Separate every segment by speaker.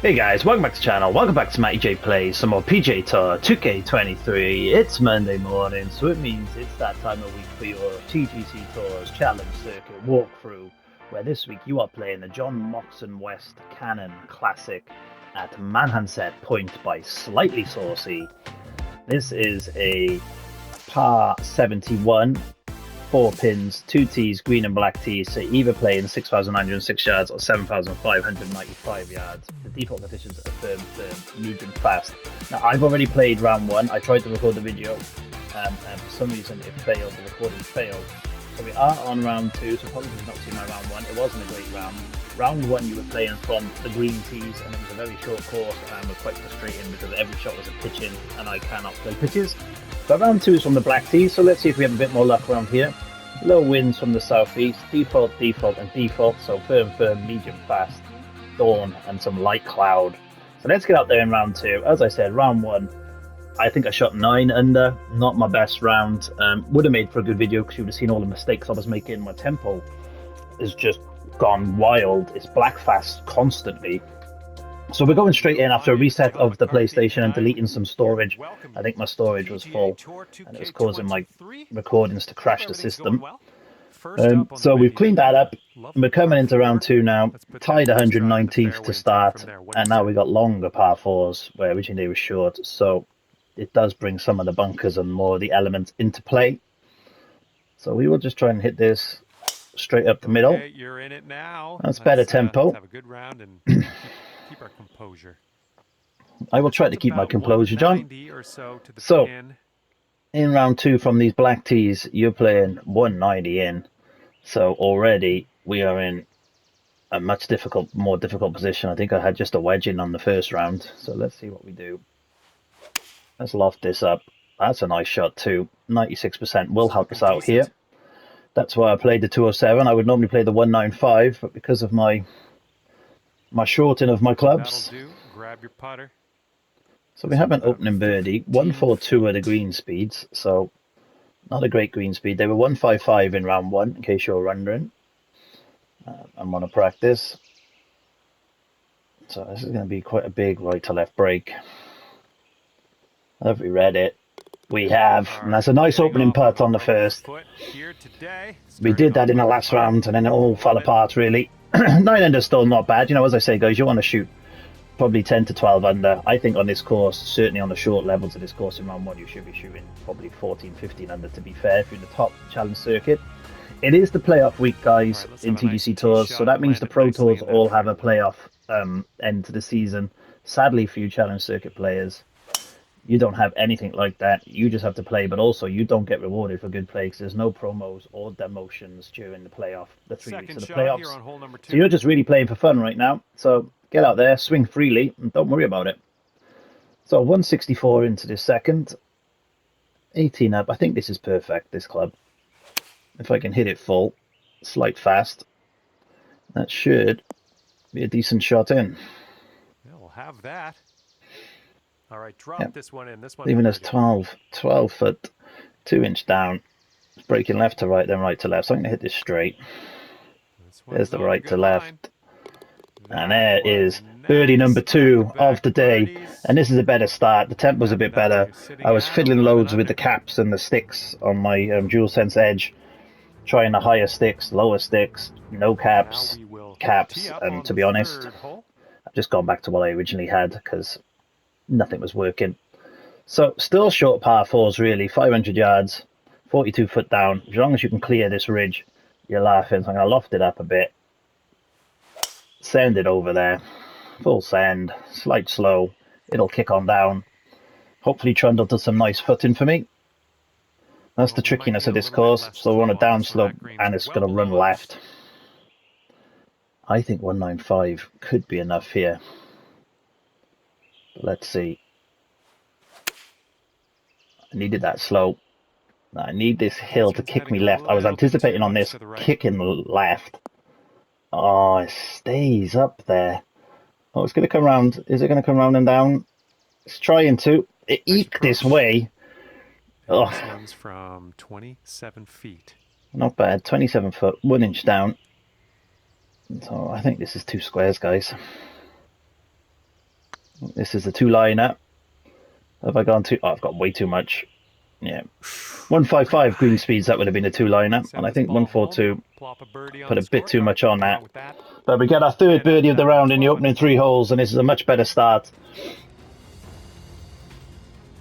Speaker 1: Hey guys, welcome back to the channel, welcome back to Matty J Plays, some more PGA Tour 2K23. It's Monday morning, so it means it's that time of week for your TGC Tours Challenge Circuit walkthrough, where this week you are playing the John Moxon West Cannon Classic at Manhanset Point by Slightly Saucy. This is a par 71, 4 pins, 2 tees, green and black tees, so either playing 6,906 yards or 7,595 yards. The default conditions are firm, medium, fast. Now, I've already played round 1. I tried to record the video, and for some reason it failed, the recording failed. So we are on round 2, so probably not seen my round 1. It wasn't a great round. Round 1 you were playing from the green tees, and it was a very short course, and it was quite frustrating because every shot was a pitch in, and I cannot play pitches. But round 2 is from the black tees, so let's see if we have a bit more luck around here. Low winds from the southeast, default, and default, so firm, medium, fast, dawn, and some light cloud. So let's get out there in round 2. As I said, round 1, I think I shot 9 under, not my best round. Would have made for a good video because you would have seen all the mistakes I was making. My tempo is just gone wild. It's black fast constantly. So we're going straight in after a reset of the PlayStation and deleting some storage. I think my storage was full and it was causing my recordings to crash the system. So we've cleaned that up. We're coming into round 2 now. Tied 119th to start, and now we got longer par 4s where originally they were short. So it does bring some of the bunkers and more of the elements into play. So we will just try and hit this straight up the middle.
Speaker 2: You're in it now.
Speaker 1: That's better tempo.
Speaker 2: Let's have a good round and keep our composure.
Speaker 1: I will try to keep my composure, John. So, in round 2 from these black tees, you're playing 190 in. So already we are in a much more difficult position. I think I had just a wedge in on the first round. So let's see what we do. Let's loft this up. That's a nice shot too. 96% will help us out here. That's why I played the 207. I would normally play the 195, but because of my shorting of my clubs.
Speaker 2: Grab your putter.
Speaker 1: So we have an opening birdie. 142 are the green speeds, so not a great green speed. They were 155 in round 1, in case you're wondering. I'm going to practice. So this is going to be quite a big right to left break. Have we read it? We have, and that's a nice opening putt on the first. We did that in the last round, and then it all fell apart, really. 9 under still not bad. You know, as I say, guys, you want to shoot probably 10 to 12 under. I think on this course, certainly on the short levels of this course in round 1, you should be shooting probably 14, 15 under, to be fair, if you're in the top challenge circuit. It is the playoff week, guys, in TGC Tours, so that means the Pro Tours all have a playoff end to the season. Sadly for you challenge circuit players, you don't have anything like that. You just have to play, but also you don't get rewarded for good play because there's no promos or demotions during the playoff, the 3 weeks of the playoffs. So you're just really playing for fun right now. So get out there, swing freely, and don't worry about it. So 164 into this second, 18 up. I think this is perfect, this club. If I can hit it full, slight fast, that should be a decent shot in.
Speaker 2: Yeah, we'll have that. All right, drop this one in. This one
Speaker 1: leaving us 12 foot, 2 inch down. It's breaking left to right, then right to left. So I'm going to hit this straight. There's the right to left. And there is birdie number 2 of the day. And this is a better start. The tempo's a bit better. I was fiddling loads with the caps and the sticks on my DualSense Edge. Trying the higher sticks, lower sticks, no caps, caps. And to be honest, I've just gone back to what I originally had because nothing was working. So still short par 4s really, 500 yards, 42 foot down. As long as you can clear this ridge, you're laughing. So I'm going to loft it up a bit, send it over there, full send, slight slow, it'll kick on down. Hopefully Trundle does some nice footing for me. That's the trickiness of this course. So we're on a downslope and it's going to run left. I think 195 could be enough here. Let's see. I needed that slope. I need this hill to kick me left. I was anticipating on this kicking left. Oh, it stays up there. Oh, it's going to come around. Is it going to come round and down? It's trying to. It eked this way. Oh.
Speaker 2: This one's from 27 feet.
Speaker 1: Not bad. 27 foot, 1 inch down. So I think this is 2 squares, guys. This is the two-liner. Have I gone too... Oh, I've got way too much. Yeah. 155 green speeds, that would have been a two-liner. And I think 142 put a bit too much on that. But we get our third birdie of the round in the opening 3 holes, and this is a much better start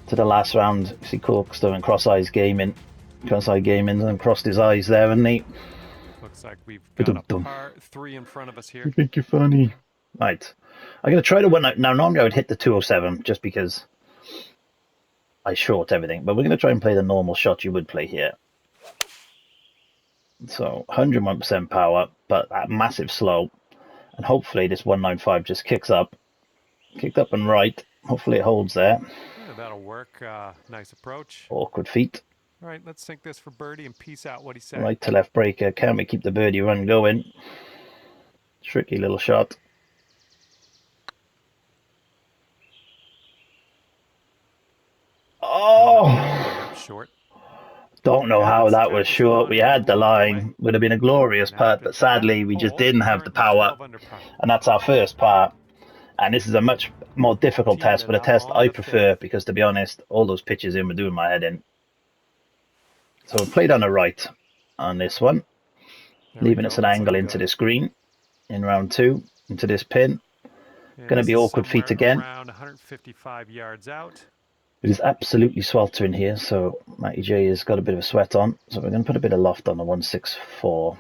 Speaker 1: to the last round. You see Cork's doing cross-eye gaming and crossed his eyes there, and he...
Speaker 2: Looks like we've got a par 3 in front of us here.
Speaker 1: You think you're funny. Right. I'm going to try to win. Now, normally I would hit the 207 just because I short everything, but we're going to try and play the normal shot you would play here. So 101% power, but that massive slope, and hopefully this 195 just kicked up and right. Hopefully it holds there.
Speaker 2: Yeah, that'll work. Nice approach.
Speaker 1: Awkward feet.
Speaker 2: All right, let's sink this for birdie and peace out what he said.
Speaker 1: Right to left breaker. Can we keep the birdie run going? Tricky little shot. Oh!
Speaker 2: Short.
Speaker 1: Don't know how that was short. We had the line. Would have been a glorious putt, but sadly we just didn't have the power. And that's our first par. And this is a much more difficult test, but a test I prefer because, to be honest, all those pitches in were doing my head in. So we played on the right on this one, leaving us an angle into this green in round 2, into this pin. Going to be awkward feet again.
Speaker 2: Around 155 yards out.
Speaker 1: It is absolutely sweltering here, so Matty J has got a bit of a sweat on. So we're going to put a bit of loft on the 164.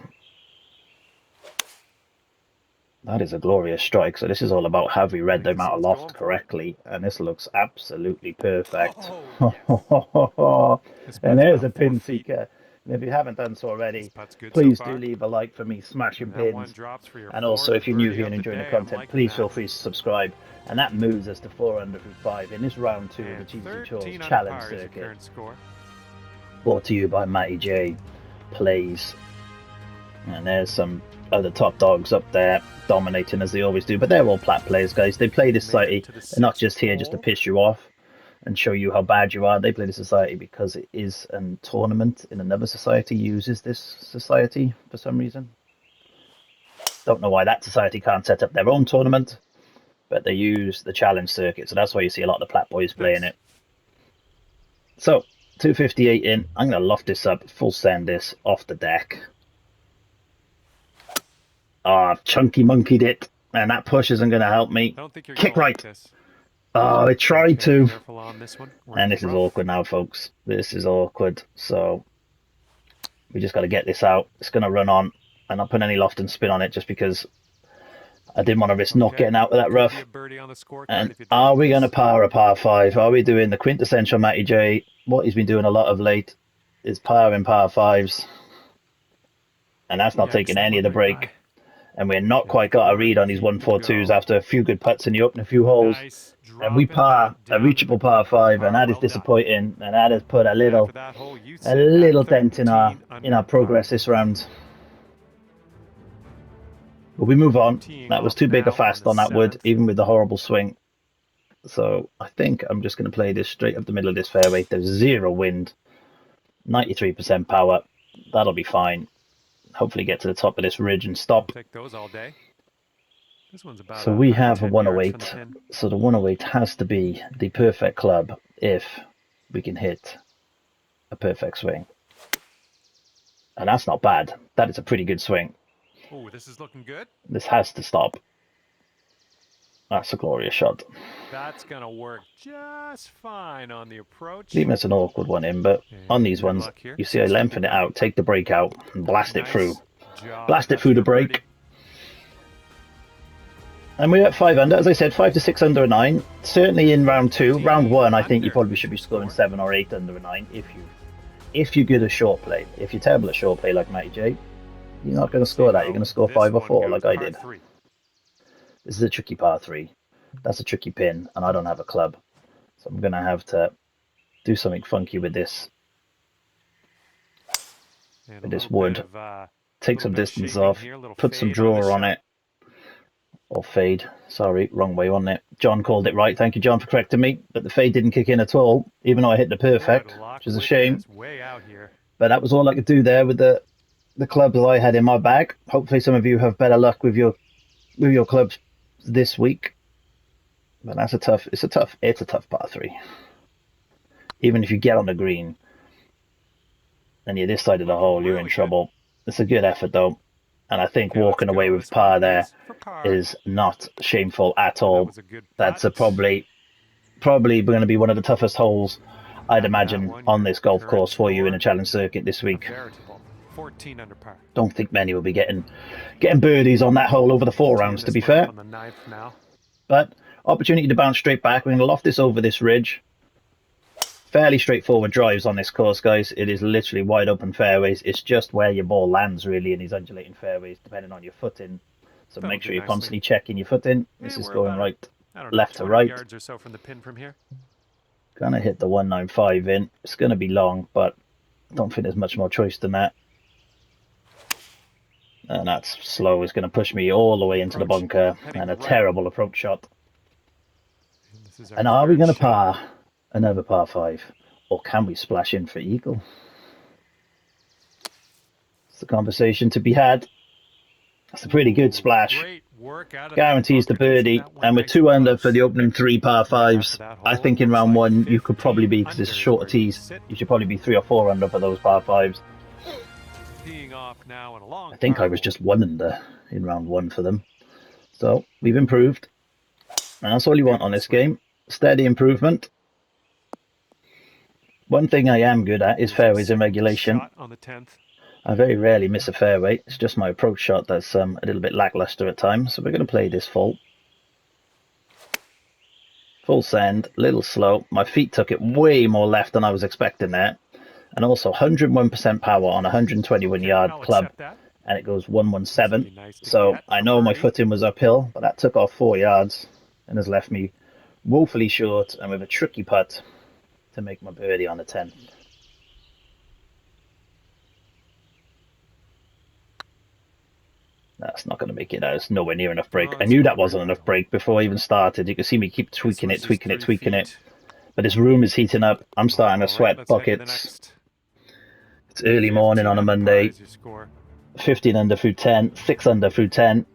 Speaker 1: That is a glorious strike. So this is all about have we read the amount of loft correctly, and this looks absolutely perfect. Oh. And there's a pin seeker. And if you haven't done so already, please do leave a like for me smashing pins. And also, if you're new here and enjoying the content, please feel free to subscribe. And that moves us to 405 in this round 2 of the TGC Tours Challenge Circuit. Brought to you by Matty J Plays. And there's some other top dogs up there dominating as they always do. But they're all plat players, guys. They play this society. They're not just here just to piss you off and show you how bad you are. They play the society because it is a tournament in another society uses this society for some reason. Don't know why that society can't set up their own tournament, but they use the challenge circuit, so that's why you see a lot of the plat boys playing it. So 258 in. I'm going to loft this up, full send this off the deck. I've chunky monkeyed it, and that push isn't going to help me. Kick right. Oh, I tried to. And this is awkward now, folks. This is awkward. So we just got to get this out. It's going to run on. I'm not putting any loft and spin on it just because I didn't want to risk not getting out of that rough. And are we going to par a par 5? Are we doing the quintessential Matty J? What he's been doing a lot of late is par in par 5s. And that's not taking any of the break. And we're not quite got a read on these 142s after a few good putts in the opening few holes. And we par a reachable par 5, and that is disappointing. And that has put a little dent in our progress this round. But we move on. That was too big a fast on that wood, even with the horrible swing. So I think I'm just going to play this straight up the middle of this fairway. There's 0 wind, 93% power. That'll be fine. Hopefully get to the top of this ridge and stop.
Speaker 2: Take those all day. This one's about
Speaker 1: so we have a 108. So the 108 has to be the perfect club if we can hit a perfect swing. And that's not bad. That is a pretty good swing.
Speaker 2: Oh, this is looking good.
Speaker 1: This has to stop. That's a glorious shot.
Speaker 2: That's going to work just fine on the approach.
Speaker 1: Even it's an awkward one in, but on these ones, you see I lengthen it out, take the break out, and blast it through. Blast it through the break. And we're at 5 under. As I said, 5 to 6 under a 9. Certainly in round 2. Round 1, I think you probably should be scoring 7 or 8 under a 9 if you're good at short play. If you're terrible at short play like Matty J, you're not going to score that. You're going to score 5 or 4 like I did. This is a tricky par 3. That's a tricky pin, and I don't have a club. So I'm going to have to do something funky with this. With this wood. Take some distance off. Put some draw on it. Or fade. Sorry, wrong way on it. John called it right. Thank you, John, for correcting me. But the fade didn't kick in at all, even though I hit the perfect, which is a shame. But that was all I could do there with the clubs that I had in my bag. Hopefully some of you have better luck with your clubs this week. But that's it's a tough par three. Even if you get on the green and you're this side of the hole, you're in trouble. It's a good effort though. And I think walking away with par there is not shameful at all. That's probably going to be one of the toughest holes, I'd imagine, on this golf course for you in a challenge circuit this week.
Speaker 2: 14 under par.
Speaker 1: Don't think many will be getting birdies on that hole over the 4 rounds, to be fair.
Speaker 2: On the 9th now.
Speaker 1: But opportunity to bounce straight back. We're going to loft this over this ridge. Fairly straightforward drives on this course, guys. It is literally wide open fairways. It's just where your ball lands, really, in these undulating fairways, depending on your footing. So make sure you're constantly checking your footing. This is going right, left to right.
Speaker 2: Yards or so from the pin from here.
Speaker 1: Gonna hit the 195 in. It's gonna be long, but I don't think there's much more choice than that. And that's slow. It's gonna push me all the way into the bunker, and a terrible approach shot. And are we gonna par another par 5, or can we splash in for eagle? It's the conversation to be had. That's a pretty good splash. Guarantees the birdie, and with 2 under for the opening 3 par 5s, I think in round 1 you could probably be, because it's shorter tees, you should probably be 3 or 4 under for those par 5s. I think I was just 1 under in round 1 for them. So we've improved, and that's all you want on this game. Steady improvement. One thing I am good at is fairways in regulation. I very rarely miss a fairway. It's just my approach shot that's a little bit lackluster at times. So we're going to play this full. Full send, a little slow. My feet took it way more left than I was expecting there. And also 101% power on a 121 yard club. And it goes 117. So I know my footing was uphill, but that took off 4 yards and has left me woefully short and with a tricky putt to make my birdie on the 10th. That's not going to make it out. It's nowhere near enough break. I knew that wasn't enough break before I even started. You can see me keep tweaking it. But this room is heating up. I'm starting to sweat buckets. It's early morning on a Monday. 15 under through 10. 6 under through 10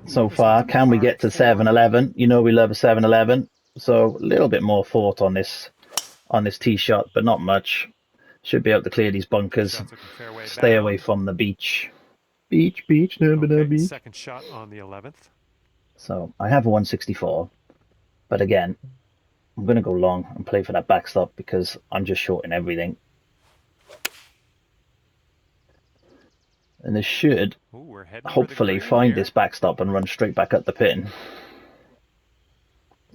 Speaker 1: so far. Can we get to 7-11? You know we love a 7-11. So a little bit more thought on this tee shot, but not much. Should be able to clear these bunkers. Stay away from the beach. Beach, no, beach.
Speaker 2: Second shot on the 11th.
Speaker 1: So I have a 164, but again, I'm going to go long and play for that backstop because I'm just short in everything. And this should hopefully find this backstop and run straight back up the pin.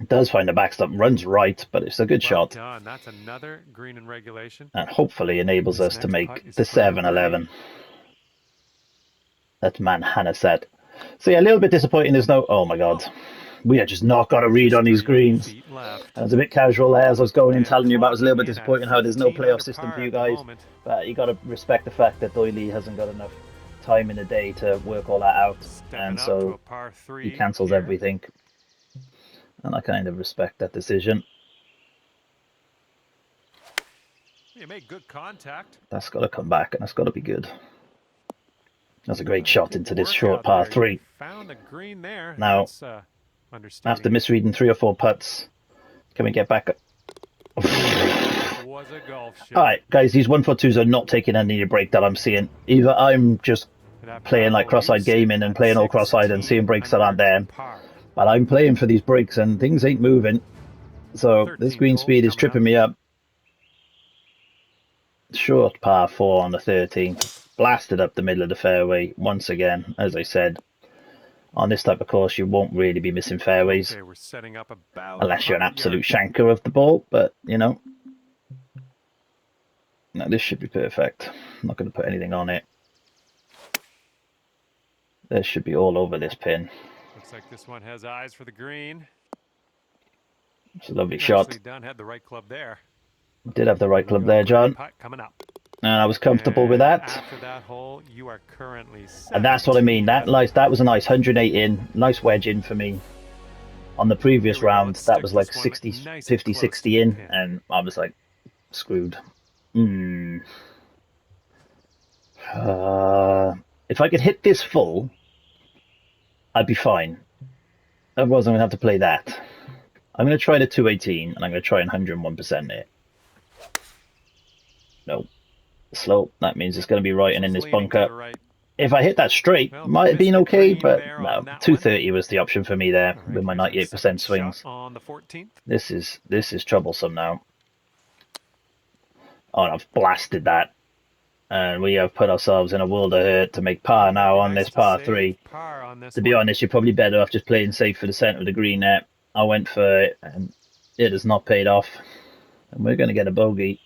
Speaker 1: It does find the backstop, runs right, but it's a good shot.
Speaker 2: That's another green in regulation.
Speaker 1: And hopefully enables us to make the 7-11. That's Manhanset. So yeah, a little bit disappointing. There's no... Oh my god. We are just not got a read on these greens. I was a bit casual there as I was going in telling you about it. It was a little bit disappointing how there's no playoff system for you guys. But you got to respect the fact that Doyle hasn't got enough time in the day to work all that out. And so he cancels everything. And I kind of respect that decision.
Speaker 2: You made good contact.
Speaker 1: That's got to come back and that's got to be good. That's a great shot into this short par 3.
Speaker 2: Found the green there.
Speaker 1: Now, after misreading 3 or 4 putts, can we get back up? Alright, guys, these 1-foot-2s are not taking any break that I'm seeing. Either I'm just playing like cross-eyed gaming and playing all cross-eyed and seeing breaks that aren't there. But I'm playing for these breaks and things ain't moving. So this green speed is tripping me up. Short par 4 on the 13th. Blasted up the middle of the fairway once again. As I said, on this type of course you won't really be missing fairways unless you're an absolute shanker of the ball, but you know, no, this should be perfect. I'm not going to put anything on it. This should be all over this pin.
Speaker 2: Looks like this one has eyes for the green.
Speaker 1: It's a lovely shot.
Speaker 2: Had the right club there.
Speaker 1: Did have the right club there, John.
Speaker 2: Coming up.
Speaker 1: And I was comfortable with that.
Speaker 2: After that hole, you are currently
Speaker 1: and that's what I mean. That was a nice 108 in, nice wedge in for me. On the previous round, that was like 60, 50, 60 in, and I was like, screwed. If I could hit this full, I'd be fine. Otherwise, I'm going to have to play that. I'm going to try the 218, and I'm going to try and 101% it. No. Slope. That means it's going to be right and in this bunker.
Speaker 2: Right.
Speaker 1: If I hit that straight,
Speaker 2: Well,
Speaker 1: might have been okay, but no. 230
Speaker 2: one.
Speaker 1: was the option for me there
Speaker 2: Right,
Speaker 1: with my
Speaker 2: here's our
Speaker 1: 98% swings.
Speaker 2: on the 14th.
Speaker 1: This is troublesome now. Oh, and I've blasted that. And we have put ourselves in a world of hurt to make par now on this par 3. To be honest, you're probably better off just playing safe for the centre of the green there. I went for it, and it has not paid off. And we're going to get a bogey.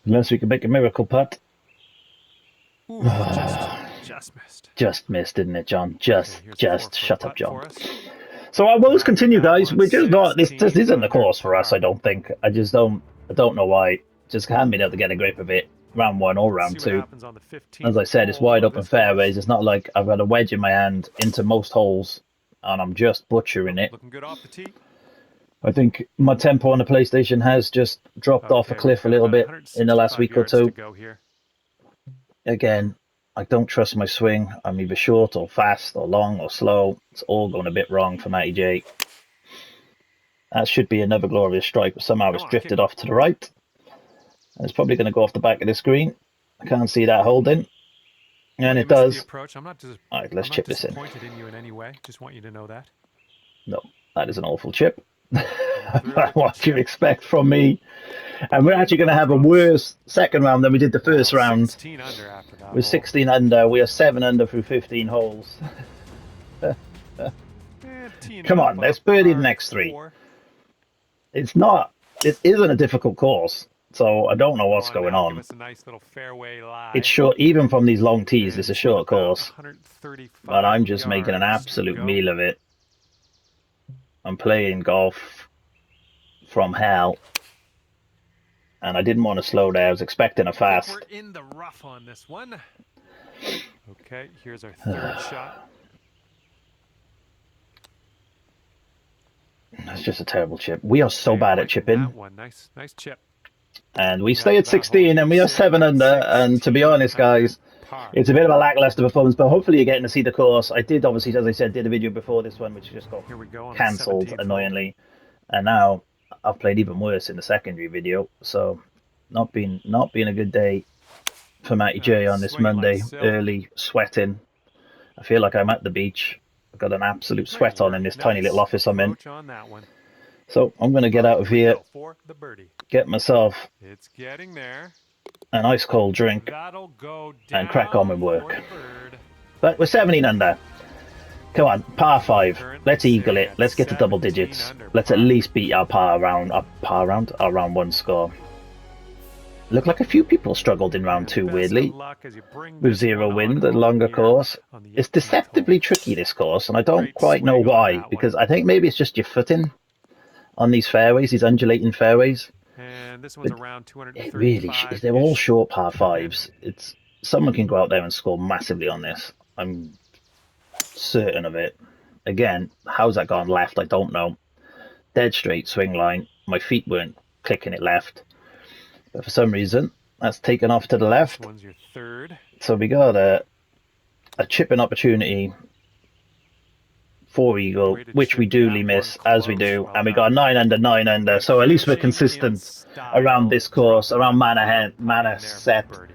Speaker 1: Unless we can make a miracle putt.
Speaker 2: Ooh, just missed.
Speaker 1: Just missed, didn't it, John? Just shut up, John. So
Speaker 2: I
Speaker 1: our woes continue, guys. We're just not. This just isn't the course for us. I don't think. I don't know why. Just haven't been able to get a grip of it. Round 1 or round 2. As I said, it's wide open fairways. It's not like I've got a wedge in my hand into most holes, and I'm just butchering it.
Speaker 2: Looking good off the tee.
Speaker 1: I think my tempo on the PlayStation has just dropped off a cliff a little bit in the last week or two. Again, I don't trust my swing. I'm either short or fast or long or slow. It's all going a bit wrong for Matty J. That should be another glorious strike, but somehow it's drifted off to the right. And it's probably going to go off the back of the screen. I can't see that holding. And it does. Alright, let's chip this in.
Speaker 2: Just want you to know that.
Speaker 1: No, that is an awful chip. What do you expect from me? And we're actually going to have a worse second round than we did the first round. We're 16 under. We are 7 under through 15 holes. Come on, let's birdie the next 3. It isn't a difficult course, so I don't know what's going on. It's short, even from these long tees, it's a short course. But I'm just making an absolute meal of it. I'm playing golf from hell. And I didn't want to slow there. I was expecting a fast.
Speaker 2: We're in the rough on this one. Okay, here's our 3rd shot.
Speaker 1: That's just a terrible chip. We are so bad at chipping.
Speaker 2: That one. Nice chip.
Speaker 1: And we stay at 16 and we are 7 under. And to be honest, guys, it's a bit of a lackluster performance, but hopefully you're getting to see the course. I did, obviously, as I said, did a video before this one, which just got cancelled annoyingly. And now I've played even worse in the secondary video. So not been a good day for Matty J on this Monday. Early sweating. I feel like I'm at the beach. I've got an absolute sweat on in this tiny little office I'm in. So I'm going to get out of here, get myself an ice cold drink, and crack on with work. But we're 17 under. Come on, par 5. Let's eagle it. Let's get to double digits. Let's at least beat our round 1 score. Looked like a few people struggled in round 2, weirdly, with 0 wind and longer course. It's deceptively tricky, this course, and I don't quite know why, because I think maybe it's just your footing on these fairways, these undulating fairways.
Speaker 2: And this one's around 235.
Speaker 1: It really, they're all short par 5s. Someone can go out there and score massively on this. I'm certain of it. Again, how's that gone left? I don't know. Dead straight swing line. My feet weren't clicking it left. But for some reason, that's taken off to the left.
Speaker 2: This one's your 3rd.
Speaker 1: So we got a chipping opportunity for eagle, which we duly miss, as we do. And we got 9 under. So at least we're consistent around this course, around Manhanset.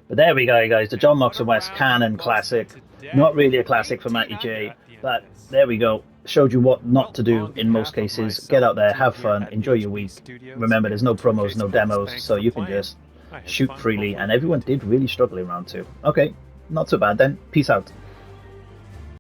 Speaker 1: But there we go, guys. The John Moxon West Cannon Classic. Not really a classic for Matty J, but there we go. Showed you what not to do in most cases. Get out there, have fun, enjoy your week. Remember, there's no promos, no demos, so you can just shoot freely. And everyone did really struggle in round 2. Okay, not so bad then. Peace out.